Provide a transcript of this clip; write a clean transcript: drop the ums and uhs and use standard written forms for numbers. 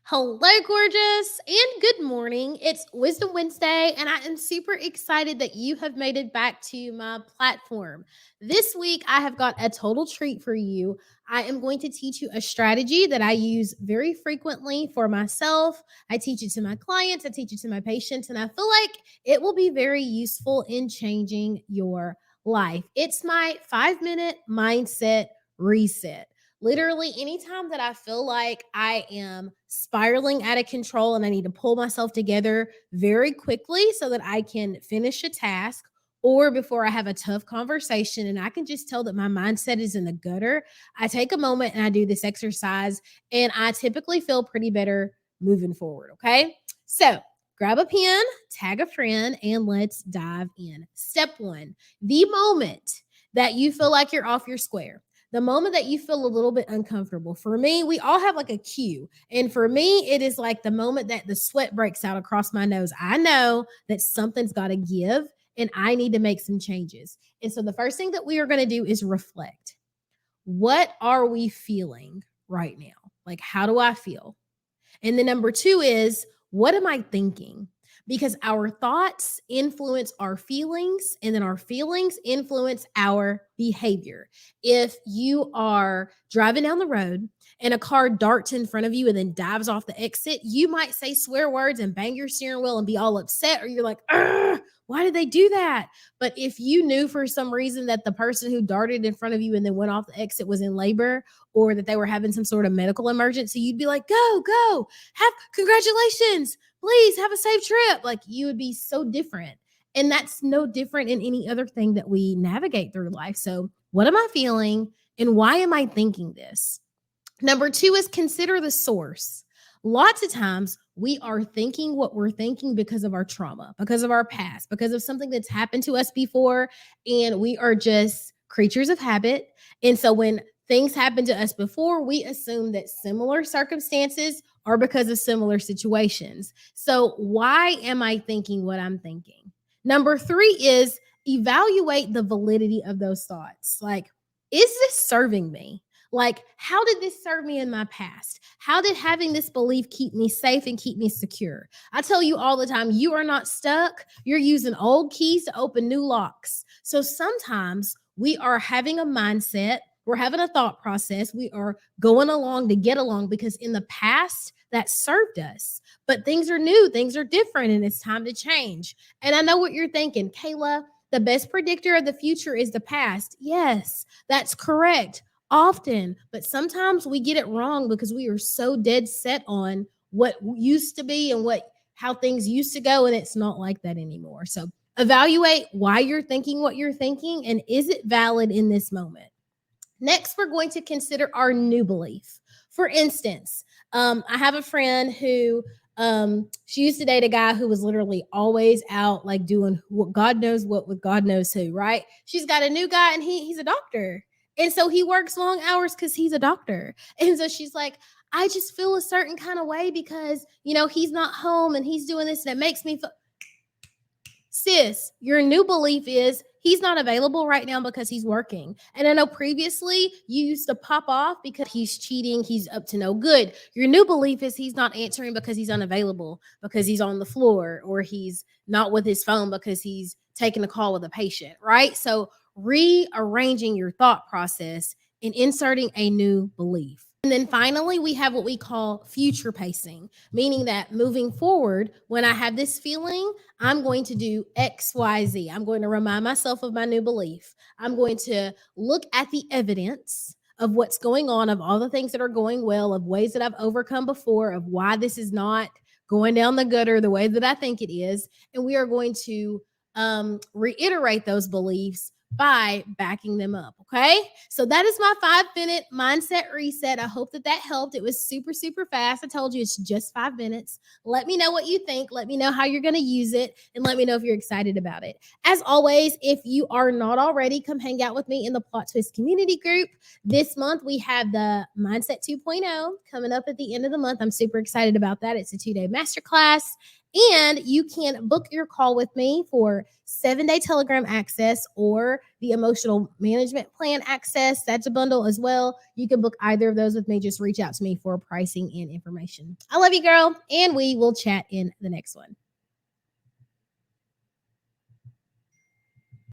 Hello, gorgeous, and good morning. It's Wisdom Wednesday, and I am super excited that you have made it back to my platform. This week, I have got a total treat for you. I am going to teach you a strategy that I use very frequently for myself. I teach it to my clients, I teach it to my patients, and I feel like it will be very useful in changing your life. It's my 5 minute mindset reset. Literally, anytime that I feel like I am spiraling out of control and I need to pull myself together very quickly so that I can finish a task, or before I have a tough conversation and I can just tell that my mindset is in the gutter, I take a moment and I do this exercise, and I typically feel pretty better moving forward. Okay. So, grab a pen, tag a friend, and let's dive in. Step one: the moment that you feel like you're off your square, the moment that you feel a little bit uncomfortable. For me, we all have like a cue. And for me, it is like the moment that the sweat breaks out across my nose. I know that something's got to give and I need to make some changes. And so the first thing that we are going to do is reflect. What are we feeling right now? Like, how do I feel? And then number two is, what am I thinking? Because our thoughts influence our feelings, and then our feelings influence our behavior. If you are driving down the road and a car darts in front of you and then dives off the exit, you might say swear words and bang your steering wheel and be all upset, or you're like, "Ugh, why did they do that?" But if you knew for some reason that the person who darted in front of you and then went off the exit was in labor, or that they were having some sort of medical emergency, you'd be like, go, have congratulations, please have a safe trip. Like, you would be so different. And that's no different in any other thing that we navigate through life. So, what am I feeling and why am I thinking this? Number two is consider the source. Lots of times we are thinking what we're thinking because of our trauma, because of our past, because of something that's happened to us before, and we are just creatures of habit. And so when things happen to us before, we assume that similar circumstances are because of similar situations. So, why am I thinking what I'm thinking? Number three is evaluate the validity of those thoughts. Like, is this serving me? Like, how did this serve me in my past? How did having this belief keep me safe and keep me secure? I tell you all the time, you are not stuck. You're using old keys to open new locks. So sometimes we are having a mindset, we're having a thought process, we are going along to get along because in the past that served us. But things are new, things are different, and it's time to change. And I know what you're thinking, Kayla. The best predictor of the future is the past. Yes, that's correct often, but sometimes we get it wrong because we are so dead set on what used to be and what how things used to go, and it's not like that anymore. So evaluate why you're thinking what you're thinking, and is it valid in this moment. Next, we're going to consider our new belief. For instance, I have a friend who she used to date a guy who was literally always out, like doing what God knows what with God knows who, right? She's got a new guy, and he's a doctor. And so he works long hours because he's a doctor. And so she's like, I just feel a certain kind of way because, he's not home and he's doing this and it makes me feel. Sis, your new belief is he's not available right now because he's working. And I know previously you used to pop off because he's cheating, he's up to no good. Your new belief is he's not answering because he's unavailable, because he's on the floor, or he's not with his phone because he's taking a call with a patient, right? So rearranging your thought process and inserting a new belief. And then finally, we have what we call future pacing, meaning that moving forward, when I have this feeling, I'm going to do X, Y, Z. I'm going to remind myself of my new belief. I'm going to look at the evidence of what's going on, of all the things that are going well, of ways that I've overcome before, of why this is not going down the gutter the way that I think it is. And we are going to reiterate those beliefs by backing them up. Okay. So that is my 5 minute mindset reset. I hope that helped. It was super, super fast. I told you it's just 5 minutes. Let me know what you think. Let me know how you're going to use it, and let me know if you're excited about it. As always, if you are not already, come hang out with me in the Plot Twist community group. This month, we have the Mindset 2.0 coming up at the end of the month. I'm super excited about that. It's a 2-day masterclass. And you can book your call with me for 7-day Telegram access or the emotional management plan access. That's a bundle as well. You can book either of those with me. Just reach out to me for pricing and information. I love you, girl, and we will chat in the next one.